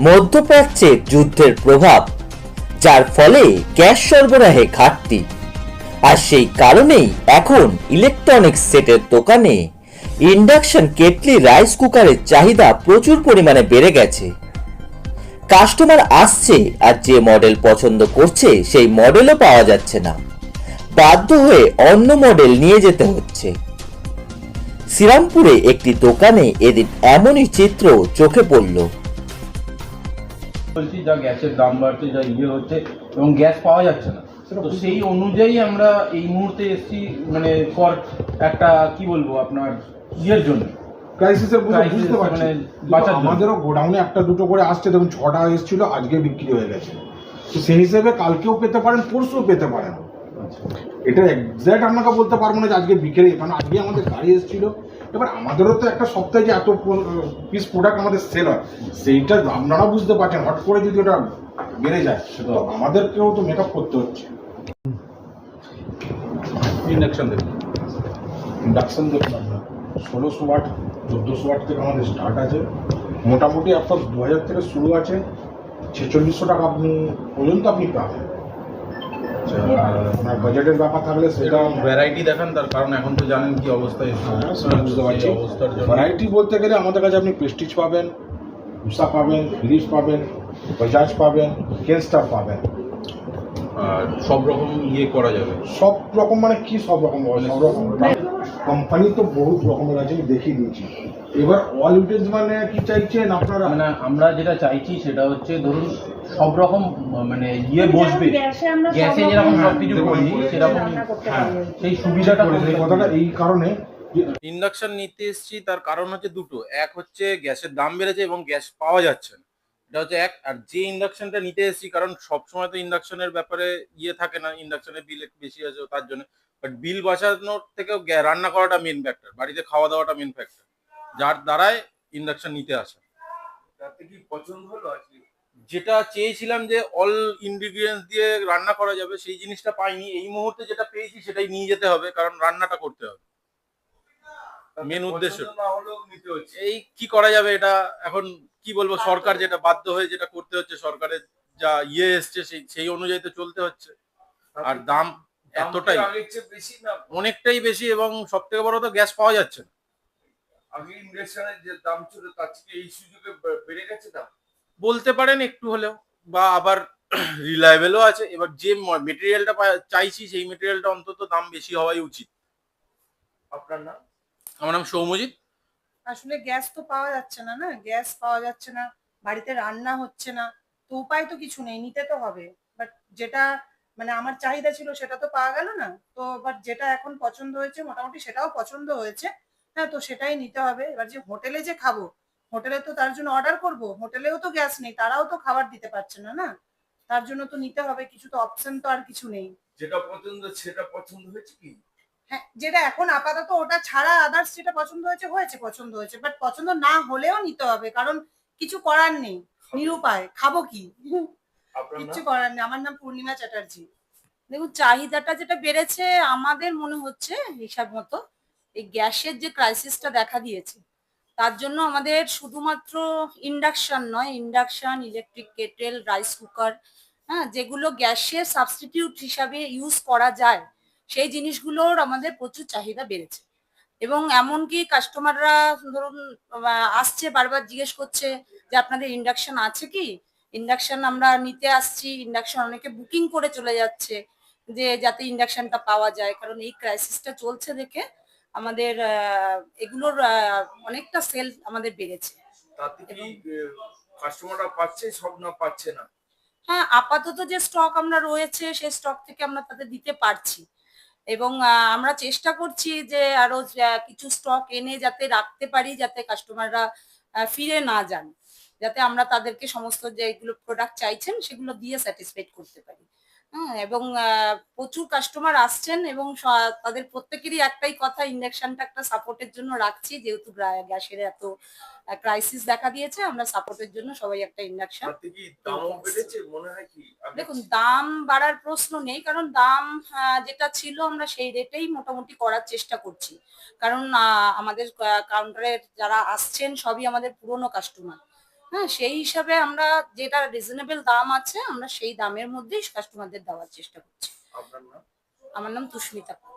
মধ্যপ্রাচ্যে যুদ্ধের প্রভাব, যার ফলে গ্যাস সরবরাহে ঘাটতি, আর সেই কারণেই এখন ইলেকট্রনিক্স সেটের দোকানে ইন্ডাকশন কেটলি রাইস কুকারের চাহিদা প্রচুর পরিমাণে বেড়ে গেছে। কাস্টমার আসছে আর যে মডেল পছন্দ করছে সেই মডেলও পাওয়া যাচ্ছে না, বাধ্য হয়ে অন্য মডেল নিয়ে যেতে হচ্ছে। শ্রীরামপুরে একটি দোকানে এদিন এমনই চিত্র চোখে পড়ল। বলছি যা গ্যাসের দাম বাড়ছে, যা হচ্ছে এবং গ্যাস পাওয়া যাচ্ছে না, তো সেই অনুযায়ী আমরা এই মুহূর্তে এসেছি মানে ফর একটা কি বলবো আপনার জন্য ক্রাইসিসের বুঝতে পারছি, মানে বাঁচার জন্য। আমাদেরও গোডাউনে একটা দুটো করে আসছে, দেখুন 6টা এসেছিল, আজকে বিক্রি হয়ে গেছে। তো সেই হিসেবে কালকেও পেতে পারেন, পরশুও পেতে পারেন। এটা এক্স্যাক্ট আপনাকে বলতে পারবো না যে আজকে বিকেলে, কারণ আজকে আমাদের গাড়ি এসেছিল। এবার আমাদেরও তো একটা সপ্তাহে যে এত পিস প্রোডাক্ট আমাদের সেল হয়, সেইটা আপনারা বুঝতে পারছেন। হট করে যদি ওটা বেড়ে যায় তো আমাদেরকেও তো মেকআপ করতে হচ্ছে। ইন্ডাকশন দেখুন, ইন্ডাকশন দেখুন আপনার 1600 ওয়াট 1400 ওয়াট থেকে আমাদের স্টার্ট আছে। মোটামুটি আপনার 2000 থেকে শুরু আছে, 4600 টাকা আপনি পর্যন্ত আপনি পাবেন। আর আপনার বাজেটের ব্যাপার থাকলে সেটা ভ্যারাইটি দেখান, তার কারণ এখন তো জানেন কি অবস্থায় বুঝতে পারছি। অবস্থার জন্য ভ্যারাইটি বলতে গেলে আমাদের কাছে আপনি প্রেস্টিজ পাবেন, উষা পাবেন, ফিলিপস পাবেন, বাজাজ পাবেন, কেনস্টার পাবেন। আর সব রকম করা যাবে। সব রকম মানে কি সব রকম? সব রকম কোম্পানি তো বহুত রকমের আছে, আমি দেখিয়ে দিয়েছি। এবার অল ইউটেজ মানে কি চাইছেন আপনারা? মানে আমরা যেটা চাইছি সেটা হচ্ছে ধরুন সব রকম মানে বসবে, গ্যাসে যেরকম সবকিছু করি সেরকম, সেই সুবিধাটা এই কথাটা এই কারণে ইন্ডাকশন নিতে এসেছি, তার কারণ হচ্ছে দুটো। এক হচ্ছে গ্যাসের দাম বেড়েছে এবং গ্যাস পাওয়া যাচ্ছে না, এটা হচ্ছে এক। আর যে ইন্ডাকশনটা নিতে এসেছি, কারণ সবসময় তো ইন্ডাকশনের ব্যাপারে থাকে না, ইন্ডাকশনের বিল একটু বেশি আছে তার জন্য। বাট বিল বাঁচানোর থেকেও রান্না করাটা মেন ফ্যাক্টর, বাড়িতে খাওয়া দাওয়াটা মেন ফ্যাক্টর, যার দ্বারাই ইন্ডাকশন নিতে আসা। তাতে কি পছন্দ হলো আজকে? যেটা চেয়েছিলাম যে অল ইনগ্রিডিয়েন্টস দিয়ে রান্না করা যাবে, সেই জিনিসটা পাইনি। এই মুহূর্তে যেটা পেয়েছি সেটাই নিয়ে যেতে হবে, কারণ রান্নাটা করতে হবে, মেন উদ্দেশ্য। না হলেও নিতে হচ্ছে। এই কি করা যাবে, এটা এখন কি বলবো, সরকার যেটা বাধ্য হয়ে যেটা করতে হচ্ছে, সরকারের যা এসছে সেই অনুযায়ী তো চলতে হচ্ছে। আর দাম এতটাই আগের চেয়ে বেশি না? অনেকটাই বেশি, এবং সব থেকে বড় তো গ্যাস পাওয়া যাচ্ছে না। আগে ইন্ডাকশনের যে দাম ছিল তার থেকে এই সুযোগে বেড়ে গেছে দাম। বলতে পারেন একটু হলেও, বা আবার রিলায়েবলও আছে। এবার যে মেটেরিয়ালটা চাইছি সেই মেটেরিয়ালটা অন্তত দাম বেশি হওয়াই উচিত। আপনার নাম? আমার নাম সৌম্যজিৎ। আসলে গ্যাস তো পাওয়া যাচ্ছে না, গ্যাস পাওয়া যাচ্ছে না, বাড়িতে রান্না হচ্ছে না, তো উপায় তো কিছু নেই, নিতে তো হবে। বাট যেটা মানে আমার চাহিদা ছিল সেটা তো পাওয়া গেল না, তো বাট যেটা এখন পছন্দ হয়েছে মোটামুটি সেটাও পছন্দ হয়েছে, হ্যাঁ, তো সেটাই নিতে হবে। এবার যে হোটেলে যে খাবো, হোটেলে তো তার জন্য অর্ডার করব, হোটেলেও তো গ্যাস নেই, তারাও তো খাবার দিতে পারছে না, না, তার জন্য তো নিতে হবে, কিছু তো অপশন তো আর কিছু নেই। যেটা পছন্দ সেটা পছন্দ হয়েছে কি? হ্যাঁ, যেটা এখন আপাতত ওটা ছাড়া আদার্স যেটা পছন্দ হয়েছে পছন্দ হয়েছে, বাট পছন্দ না হলেও নিতে হবে, কারণ কিছু করার নেই, নিরুপায়, খাবো কি, আপনার কিচ্ছু নাম? করার নেই। আমার নাম পূর্ণিমা চ্যাটার্জি। দেখুন, চাহিদাটা যেটা বেড়েছে আমাদের মনে হচ্ছে হিসাব মতো এই গ্যাসের যে ক্রাইসিসটা দেখা দিয়েছে, তার জন্য আমাদের শুধুমাত্র ইন্ডাকশন নয়, induction, electric kettle, rice cooker, হ্যাঁ, যেগুলো গ্যাসের সাবস্টিটিউট হিসাবে ইউজ করা যায়, সেই জিনিসগুলোর আমাদের প্রচুর চাহিদা বেড়েছে। এবং এমনকি কাস্টমাররা ধরুন আসছে, বারবার জিজ্ঞেস করছে যে আপনাদের ইন্ডাকশন আছে কি, ইন্ডাকশন আমরা নিতে আসছি, ইন্ডাকশন অনেকে বুকিং করে চলে যাচ্ছে যে যাতে ইন্ডাকশনটা পাওয়া যায়, কারণ এই ক্রাইসিসটা চলছে দেখে আমাদের এগুলোর অনেকটা সেল আমাদের বেড়েছে। তাতে কি কাস্টমাররা পাচ্ছে, সব না পাচ্ছে না? হ্যাঁ, আপাতত যে স্টক আমরা রয়েছে সেই স্টক থেকে আমরা তাদের দিতে পারছি, এবং আমরা চেষ্টা করছি যে আরো কিছু স্টক এনে যাতে রাখতে পারি, যাতে কাস্টমাররা ফিরে না যান, যাতে আমরা তাদেরকে সমস্ত যেগুলো প্রোডাক্ট চাইছেন সেগুলো দিয়ে স্যাটিসফাইড করতে পারি। হ্যাঁ, এবং প্রচুর কাস্টমার আসছেন, এবং তাদের প্রত্যেকেরই একটাই কথা, ইন্ডাকশনটা একটা সাপোর্টের জন্য রাখছি, যেহেতু গ্যাসের এত ক্রাইসিস দেখা দিয়েছে, আমরা সাপোর্টের জন্য সবাই একটা ইন্ডাকশন। তাতে কি দামও বেড়েছে মনে হয় কি? দেখুন, দাম বাড়ার প্রশ্ন নেই, কারণ দাম যেটা ছিল আমরা সেই রেটেই মোটামুটি করার চেষ্টা করছি, কারণ আমাদের কাউন্টারে যারা আসছেন সবই আমাদের পুরনো কাস্টমার, হ্যাঁ, সেই হিসাবে আমরা যেটা রিজনেবল দাম আছে আমরা সেই দামের মধ্যেই কাস্টমারদের দেওয়ার চেষ্টা করছি। আপনার নাম? আমার নাম তুষ্মিতা পাল।